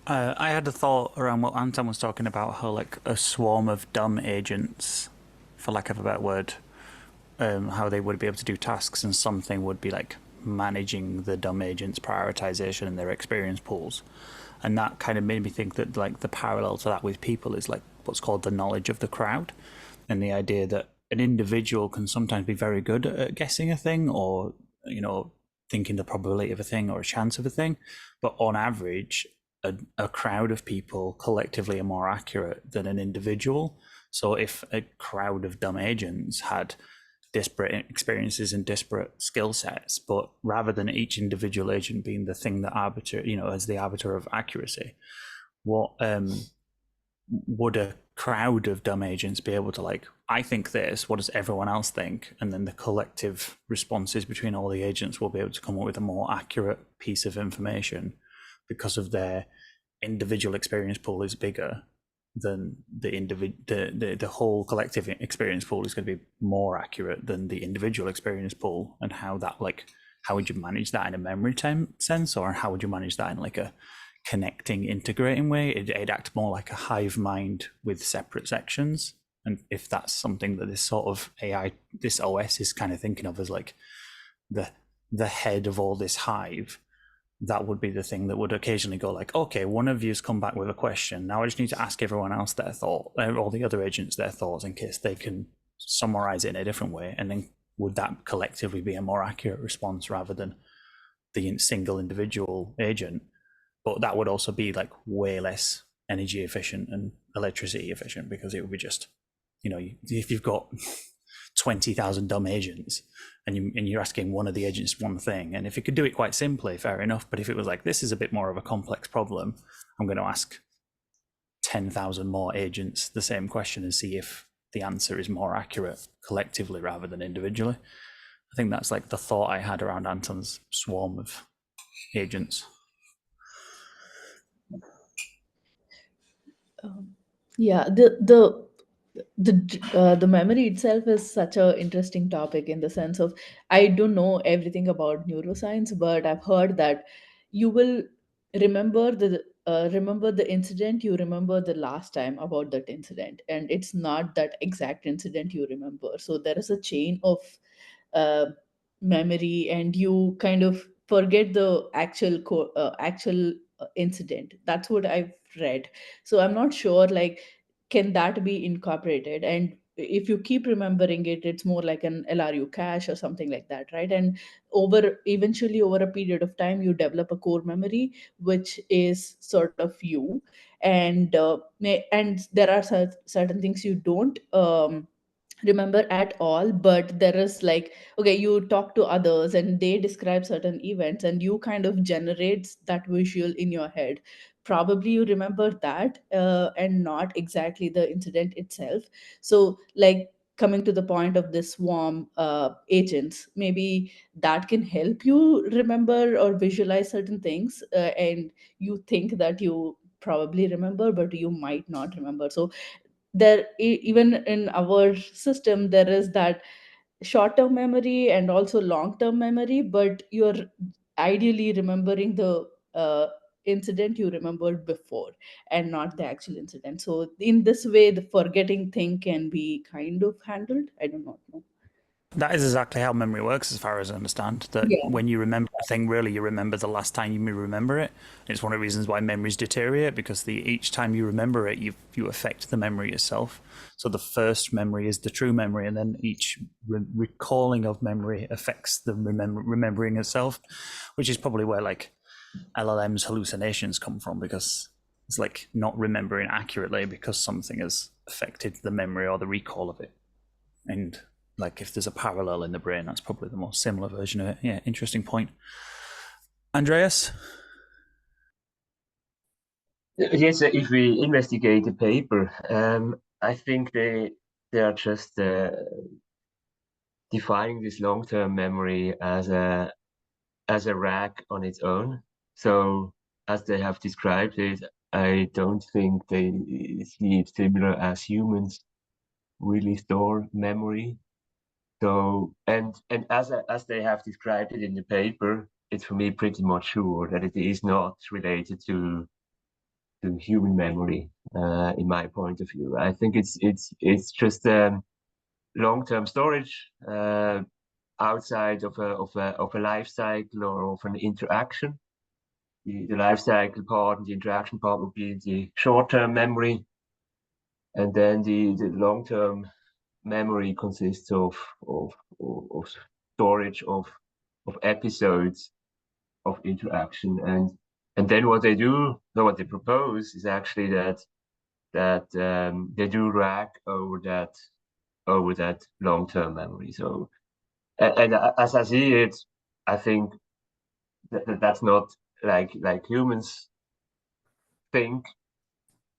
I had a thought around what Anton was talking about, how a swarm of dumb agents, for lack of a better word, how they would be able to do tasks, and something would be managing the dumb agents' prioritization and their experience pools. And that kind of made me think that the parallel to that with people is what's called the knowledge of the crowd, and the idea that an individual can sometimes be very good at guessing a thing, or thinking the probability of a thing or a chance of a thing, but on average a crowd of people collectively are more accurate than an individual. So if a crowd of dumb agents had disparate experiences and disparate skill sets, but rather than each individual agent being the thing that as the arbiter of accuracy, what would a crowd of dumb agents be able to I think this, what does everyone else think? And then the collective responses between all the agents will be able to come up with a more accurate piece of information because of their individual experience pool is bigger, then the whole collective experience pool is going to be more accurate than the individual experience pool. And how would you manage that in a memory sense, or how would you manage that in like a connecting, integrating way? It'd act more like a hive mind with separate sections. And if that's something that this sort of AI, this OS is kind of thinking of as like the head of all this hive, that would be the thing that would occasionally go like, okay, one of you's come back with a question. Now I just need to ask everyone else their thought, all the other agents their thoughts, in case they can summarize it in a different way. And then would that collectively be a more accurate response rather than the single individual agent? But that would also be like way less energy efficient and electricity efficient, because it would be just, if you've got 20,000 dumb agents and you're asking one of the agents one thing, and if it could do it quite simply, fair enough. But if it was like, this is a bit more of a complex problem, I'm going to ask 10,000 more agents the same question and see if the answer is more accurate collectively rather than individually. I think that's like the thought I had around Anton's swarm of agents. Yeah, the memory itself is such a interesting topic, in the sense of, I don't know everything about neuroscience, but I've heard that you will remember the incident you remember the last time about that incident, and it's not that exact incident you remember. So there is a chain of uh, memory, and you kind of forget the actual incident. That's what I've read. So I'm not sure, like, can that be incorporated? And if you keep remembering it, it's more like an LRU cache or something like that, right? And eventually over a period of time, you develop a core memory, which is sort of you. And there are certain things you don't remember at all, but there is, like, okay, you talk to others and they describe certain events, and you kind of generates that visual in your head. Probably you remember that, and not exactly the incident itself. So, like, coming to the point of this swarm agents, maybe that can help you remember or visualize certain things, and you think that you probably remember, but you might not remember. So even in our system, there is that short term memory and also long term memory, but you're ideally remembering the incident you remembered before, and not the actual incident. So in this way, the forgetting thing can be kind of handled. I do not know. That is exactly how memory works, as far as I understand. That Yeah. when you remember a thing, really, you remember the last time you remember it. It's one of the reasons why memories deteriorate, because each time you remember it, you affect the memory itself. So the first memory is the true memory, and then each recalling of memory affects the remembering itself, which is probably where like LLMs hallucinations come from, because it's like not remembering accurately because something has affected the memory or the recall of it. And like if there's a parallel in the brain, that's probably the most similar version of it. Yeah, interesting point. Andreas? Yes, if we investigate the paper, I think they are just defining this long-term memory as a rack on its own. So as they have described it, I don't think they see it similar as humans really store memory. So and as they have described it in the paper, it's for me pretty much sure that it is not related to human memory, in my point of view. I think it's just long-term storage outside of a life cycle or of an interaction. The life cycle part and the interaction part would be the short-term memory, and then the long-term memory consists of storage of episodes of interaction, and then what they propose is actually that they do rack over that long-term memory. So, and as I see it, I think that's not like humans think.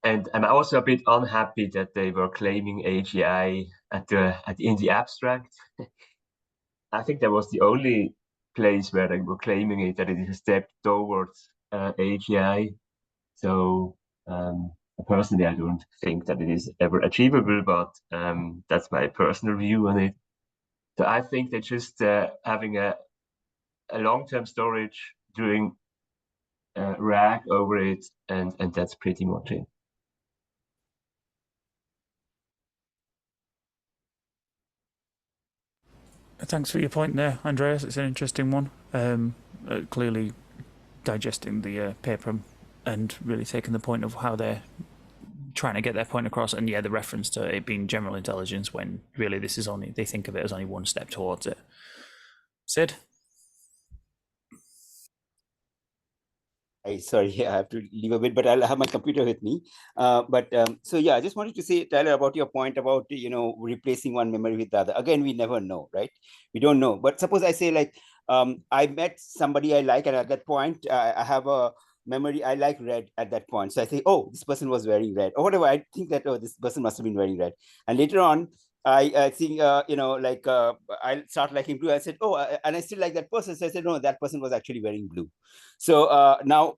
And I'm also a bit unhappy that they were claiming AGI in the abstract. I think that was the only place where they were claiming it, that it is a step towards AGI. So personally, I don't think that it is ever achievable, but that's my personal view on it. So I think that just having a long-term storage, doing RAG over it, and that's pretty much it. Thanks for your point there, Andreas. It's an interesting one. Clearly digesting the paper and really taking the point of how they're trying to get their point across. And yeah, the reference to it being general intelligence when really this is only, they think of it as only one step towards it. Sid? Sorry, I have to leave a bit, but I'll have my computer with me. So yeah, I just wanted to say, Tyler, about your point about, replacing one memory with the other. Again, we never know, right? We don't know. But suppose I say like, I met somebody I like, and at that point, I have a memory, I like red at that point. So I say, oh, this person was wearing red, or whatever. I think that, oh, this person must have been wearing red. And later on, I think, I start liking blue. I said, oh, and I still like that person. So I said, no, that person was actually wearing blue. So now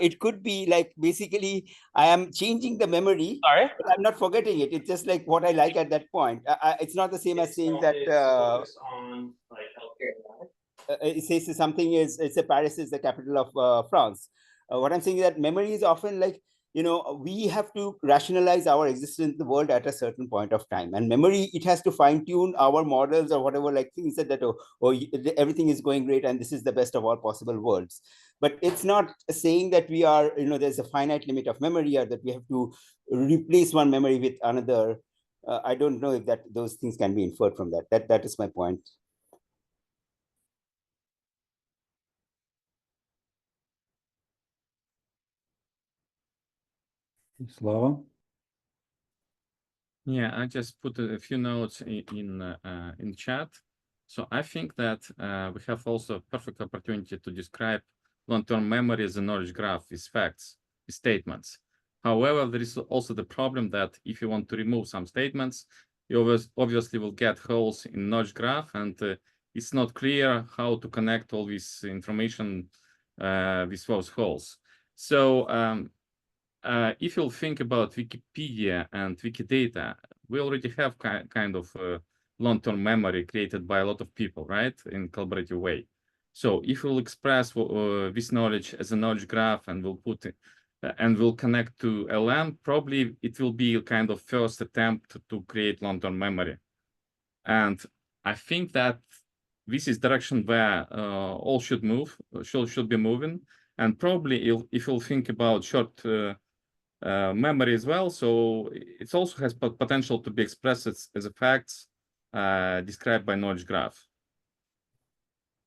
it could be like, basically, I am changing the memory, but I'm not forgetting it. It's just like what I like at that point. It's not the same as saying that it says something is, it's a Paris is the capital of France. What I'm saying is that memory is often like, we have to rationalize our existence in the world at a certain point of time, and memory, it has to fine tune our models or whatever, like things that everything is going great and this is the best of all possible worlds. But it's not saying that we are, there's a finite limit of memory, or that we have to replace one memory with another. I don't know if that those things can be inferred from that. That is my point. Slava? Yeah, I just put a few notes in chat. So I think that we have also a perfect opportunity to describe long-term memory as a knowledge graph with facts, with statements. However, there is also the problem that if you want to remove some statements, you obviously will get holes in knowledge graph, and it's not clear how to connect all this information with those holes. So if you'll think about Wikipedia and Wikidata, we already have kind of long-term memory created by a lot of people, right, in collaborative way. So if we'll express this knowledge as a knowledge graph and we'll put it, and we'll connect to LM, probably it will be a kind of first attempt to create long-term memory. And I think that this is direction where all should move, should be moving. And probably if you'll think about short memory as well, so it also has potential to be expressed as a facts described by knowledge graph.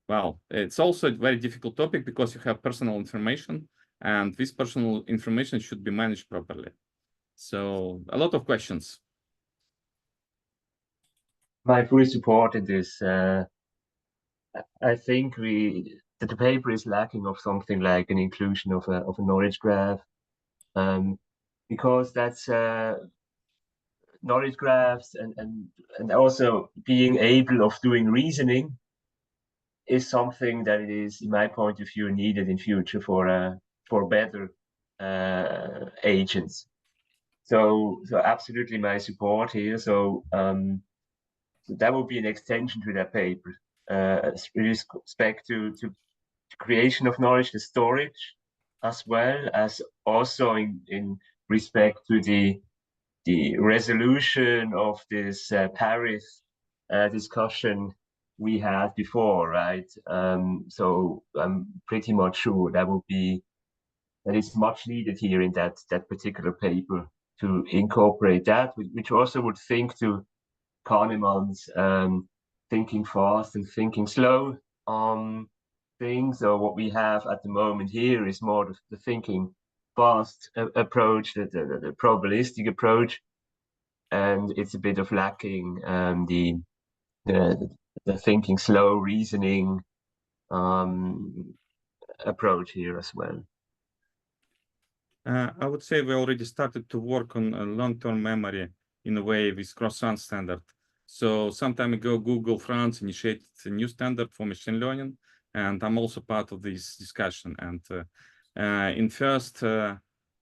Well, it's also a very difficult topic because you have personal information, and this personal information should be managed properly. So a lot of questions. My full support in this. I think that the paper is lacking of something like an inclusion of a knowledge graph, because that's knowledge graphs and also being able of doing reasoning is something that it is, in my point of view, needed in future for better agents. So absolutely my support here. So that would be an extension to that paper, with respect to creation of knowledge, the storage, as well as also in respect to the resolution of this Paris discussion we had before, right? So I'm pretty much sure that is much needed here in that particular paper to incorporate that, which also would think to Kahneman's thinking fast and thinking slow things. So what we have at the moment here is more the thinking fast approach, the probabilistic approach, and it's a bit of lacking the thinking slow reasoning approach here as well. I would say we already started to work on a long-term memory in a way with cross-France standard. So some time ago, Google France initiated a new standard for machine learning, and I'm also part of this discussion. And In first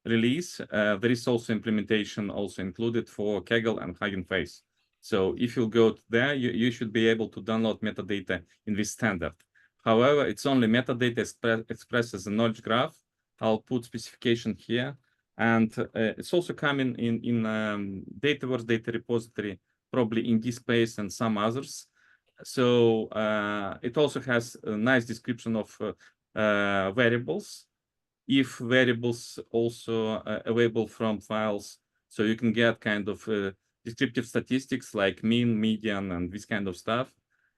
release, there is also implementation also included for Kaggle and Hugging Face. So if you go there, you should be able to download metadata in this standard. However, it's only metadata expressed as a knowledge graph. I'll put specification here. And it's also coming in Dataverse data repository, probably in DSpace and some others. So it also has a nice description of variables. If variables also available from files, so you can get kind of descriptive statistics like mean, median, and this kind of stuff.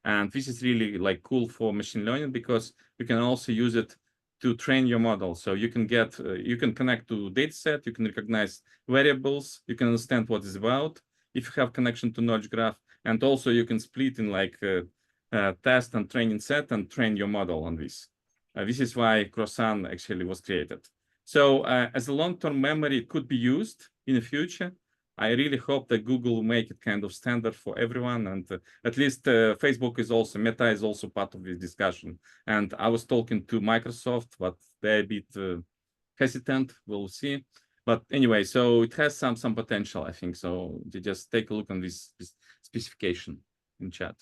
And this is really like cool for machine learning because you can also use it to train your model. So you can get, you can connect to data set, you can recognize variables, you can understand what it's about. If you have connection to knowledge graph, and also you can split in like test and training set and train your model on this. This is why Croissant actually was created. So as a long-term memory, it could be used in the future. I really hope that Google will make it kind of standard for everyone. And at least Facebook is also, Meta is also part of this discussion. And I was talking to Microsoft, but they're a bit hesitant. We'll see. But anyway, so it has some potential, I think. So you just take a look on this specification in chat.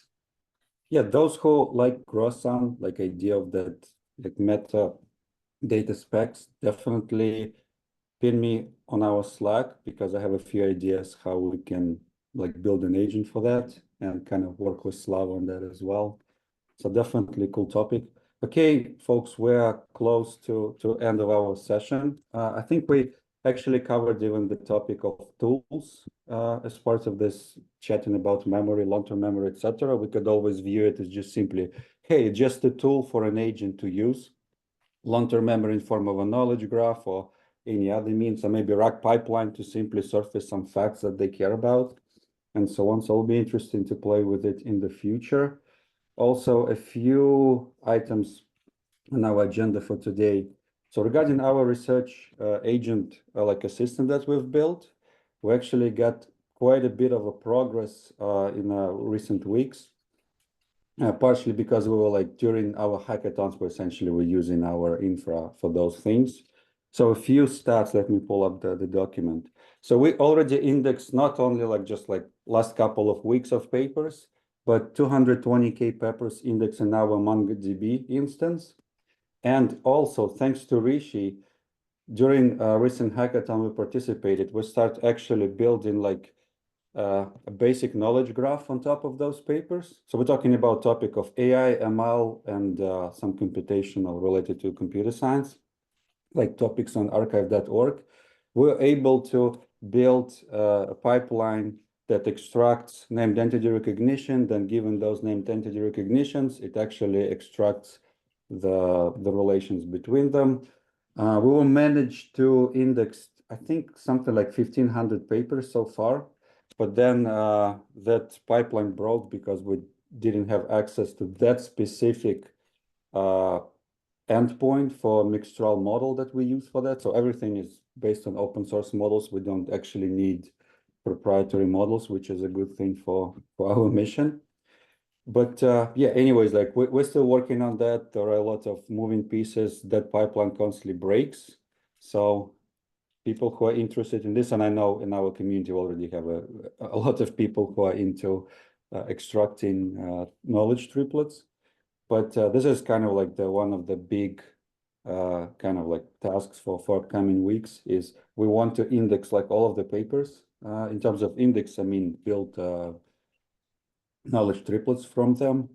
Yeah, those who like Croissant, like idea of that, like meta data specs, definitely pin me on our Slack because I have a few ideas how we can like build an agent for that and kind of work with Slava on that as well. So definitely cool topic. Okay, folks, we're close to end of our session. I think we actually covered even the topic of tools as part of this chatting about memory, long-term memory, etc. We could always view it as just simply, hey, just a tool for an agent to use. Long-term memory in form of a knowledge graph or any other means, or maybe RAG pipeline to simply surface some facts that they care about, and so on. So it'll be interesting to play with it in the future. Also, a few items on our agenda for today. So regarding our research agent, like assistant that we've built, we actually got quite a bit of a progress in recent weeks. Partially because we were like during our hackathons, we essentially were using our infra for those things. So a few stats, let me pull up the document. So we already indexed not only like just like last couple of weeks of papers, but 220K papers indexed in our MongoDB instance. And also thanks to Rishi, during a recent hackathon we participated, we start actually building like a basic knowledge graph on top of those papers. So we're talking about topic of AI, ML, and some computational related to computer science, like topics on archive.org. We're able to build a pipeline that extracts named entity recognition. Then given those named entity recognitions, it actually extracts the relations between them. We will manage to index, I think, something like 1,500 papers so far. But then that pipeline broke because we didn't have access to that specific endpoint for Mixtral model that we use for that. So everything is based on open source models. We don't actually need proprietary models, which is a good thing for our mission. But yeah, anyways, like we're still working on that. There are a lot of moving pieces. That pipeline constantly breaks. So people who are interested in this, and I know in our community we already have a lot of people who are into extracting knowledge triplets. But this is kind of like one of the big kind of like tasks for upcoming weeks is we want to index like all of the papers. In terms of index, I mean build knowledge triplets from them.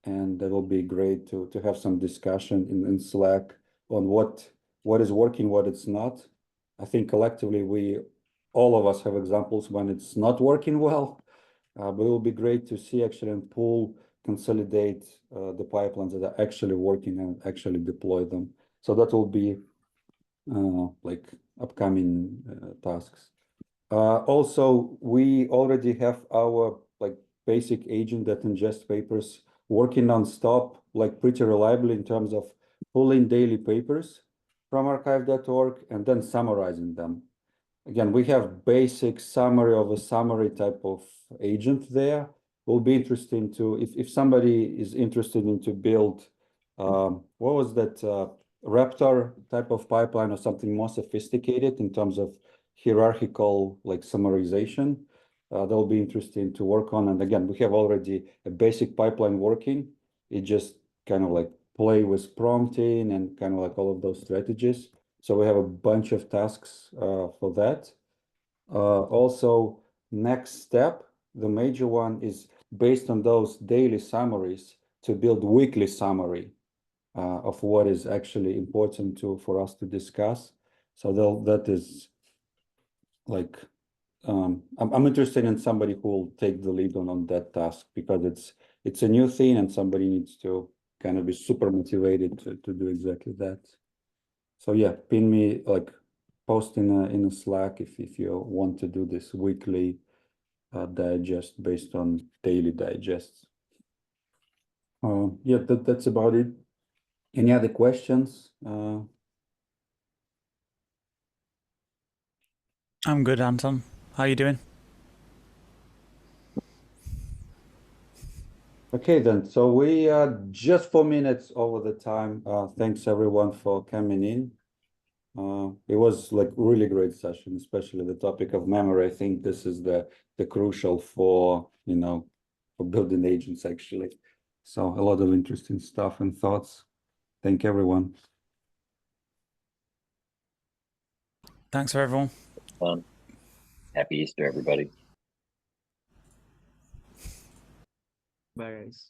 And that will be great to have some discussion in Slack on what is working, what it's not. I think collectively all of us have examples when it's not working well, but it will be great to see actually and pull, consolidate the pipelines that are actually working and actually deploy them. So that will be like upcoming tasks. Also, we already have our like basic agent that ingests papers working non-stop, like pretty reliably in terms of pulling daily papers from archive.org and then summarizing them. Again, we have basic summary of a summary type of agent there. Will be interesting to, if somebody is interested in to build, what was that Raptor type of pipeline or something more sophisticated in terms of hierarchical like summarization. That'll be interesting to work on. And again, we have already a basic pipeline working. It just kind of like play with prompting and kind of like all of those strategies. So we have a bunch of tasks for that. Also, next step, the major one is based on those daily summaries to build weekly summary of what is actually important for us to discuss. So that is like, I'm interested in somebody who will take the lead on that task, because it's a new thing and somebody needs to kind of be super motivated to do exactly that. So yeah, pin me, like post in a Slack if you want to do this weekly digest based on daily digests. Yeah, that's about it. Any other questions? I'm good, Anton. How you doing? Okay, then. So we are just 4 minutes over the time. Thanks everyone for coming in. It was like really great session, especially the topic of memory. I think this is the crucial for, you know, for building agents actually. So a lot of interesting stuff and thoughts. Thank everyone. Thanks for everyone. Happy Easter, everybody. Bye, guys.